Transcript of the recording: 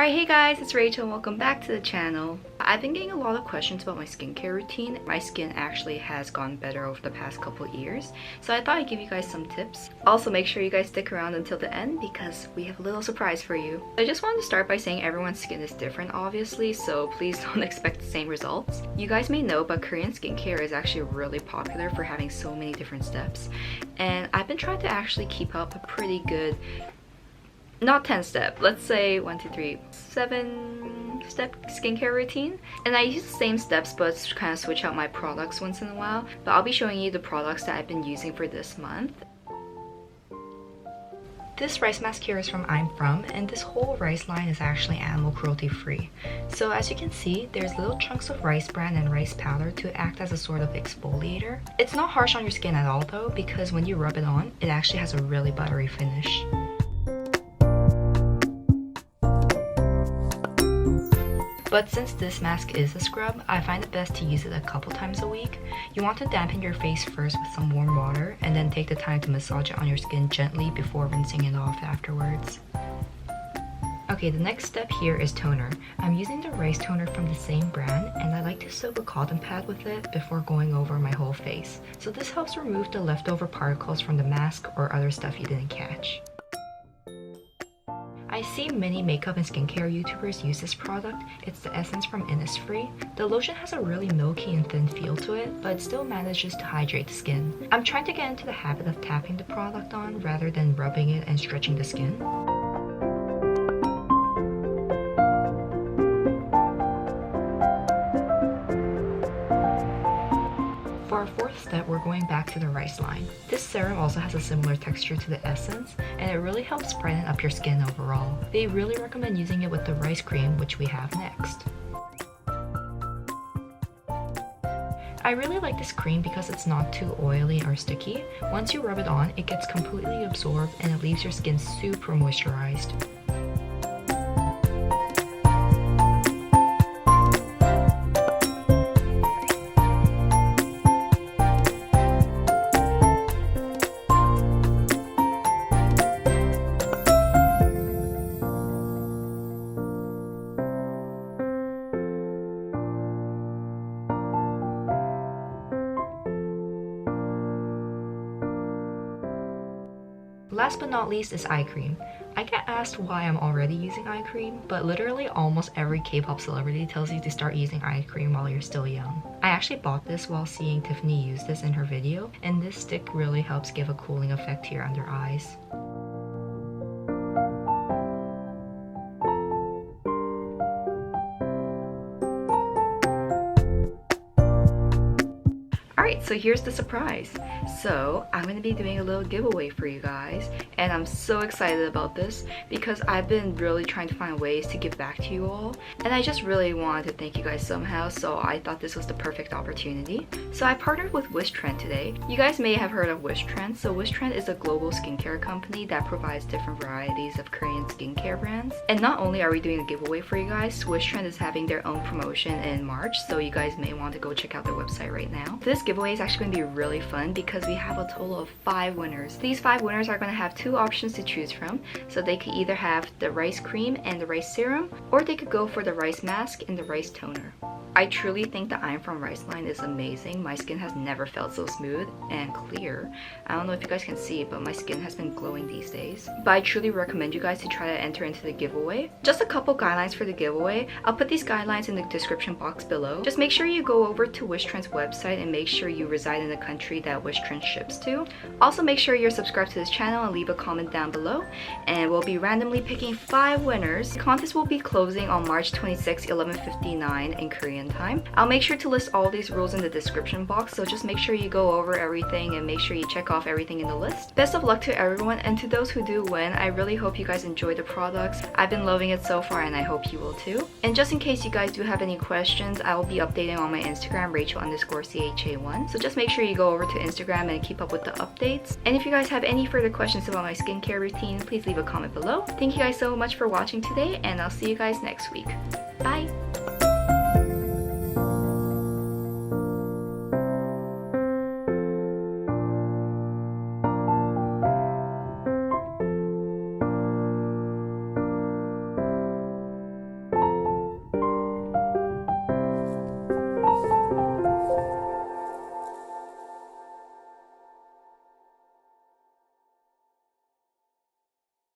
Alright, hey guys, it's Rachel and welcome back to the channel. I've been getting a lot of questions about my skincare routine. My skin actually has gotten better over the past couple of years, so I thought I'd give you guys some tips. Also, make sure you guys stick around until the end because we have a little surprise for you. I just wanted to start by saying everyone's skin is different obviously, so please don't expect the same results. You guys may know, but Korean skincare is actually really popular for having so many different steps, and I've been trying to actually keep up a pretty good, not 10 step, let's say 1, 2, 3, 7 step skincare routine. And I use the same steps but kind of switch out my products once in a while. But I'll be showing you the products that I've been using for this month. This rice mask here is from I'm From, and this whole rice line is actually animal cruelty free. So as you can see, there's little chunks of rice bran and rice powder to act as a sort of exfoliator. It's not harsh on your skin at all though, because when you rub it on, it actually has a really buttery finish. But since this mask is a scrub, I find it best to use it a couple times a week. You want to dampen your face first with some warm water and then take the time to massage it on your skin gently before rinsing it off afterwards. Okay, the next step here is toner. I'm using the rice toner from the same brand, and I like to soak a cotton pad with it before going over my whole face. So this helps remove the leftover particles from the mask or other stuff you didn't catch. I see many makeup and skincare YouTubers use this product. It's the essence from Innisfree. The lotion has a really milky and thin feel to it, but it still manages to hydrate the skin. I'm trying to get into the habit of tapping the product on rather than rubbing it and stretching the skin. For our fourth step, we're going back to the rice line. This serum also has a similar texture to the essence, and it really helps brighten up your skin overall. They really recommend using it with the rice cream, which we have next. I really like this cream because it's not too oily or sticky. Once you rub it on, it gets completely absorbed and it leaves your skin super moisturized. Last but not least is eye cream. I get asked why I'm already using eye cream, but literally almost every K-pop celebrity tells you to start using eye cream while you're still young. I actually bought this while seeing Tiffany use this in her video, and this stick really helps give a cooling effect to your under eyes. Alright, so here's the surprise. So I'm going to be doing a little giveaway for you guys, and I'm so excited about this because I've been really trying to find ways to give back to you all, and I just really wanted to thank you guys somehow, so I thought this was the perfect opportunity. So I partnered with WishTrend today. You guys may have heard of WishTrend. So WishTrend is a global skincare company that provides different varieties of Korean skincare brands. And not only are we doing a giveaway for you guys, WishTrend is having their own promotion in March, so you guys may want to go check out their website right now. This giveaway is actually going to be really fun because we have a total of 5 winners. These 5 winners are going to have 2 options to choose from, so they could either have the rice cream and the rice serum, or they could go for the rice mask and the rice toner. I truly think the I'm From rice line is amazing. My skin has never felt so smooth and clear. I don't know if you guys can see it, but my skin has been glowing these days. But I truly recommend you guys to try to enter into the giveaway. Just a couple guidelines for the giveaway. I'll put these guidelines in the description box below. Just make sure you go over to WishTrend's website and make sure you reside in the country that WishTrend ships to. Also make sure you're subscribed to this channel and leave a comment down below, and we'll be randomly picking 5 winners. The contest will be closing on March 26, 11:59 in Korean time. I'll make sure to list all these rules in the description box, so just make sure you go over everything and make sure you check off everything in the list. Best of luck to everyone, and to those who do win, I really hope you guys enjoy the products. I've been loving it so far and I hope you will too. And just in case you guys do have any questions, I will be updating on my Instagram, Rachel_CHA1. So just make sure you go over to Instagram and keep up with the updates. And if you guys have any further questions about my skincare routine, please leave a comment below. Thank you guys so much for watching today, and I'll see you guys next week. Bye!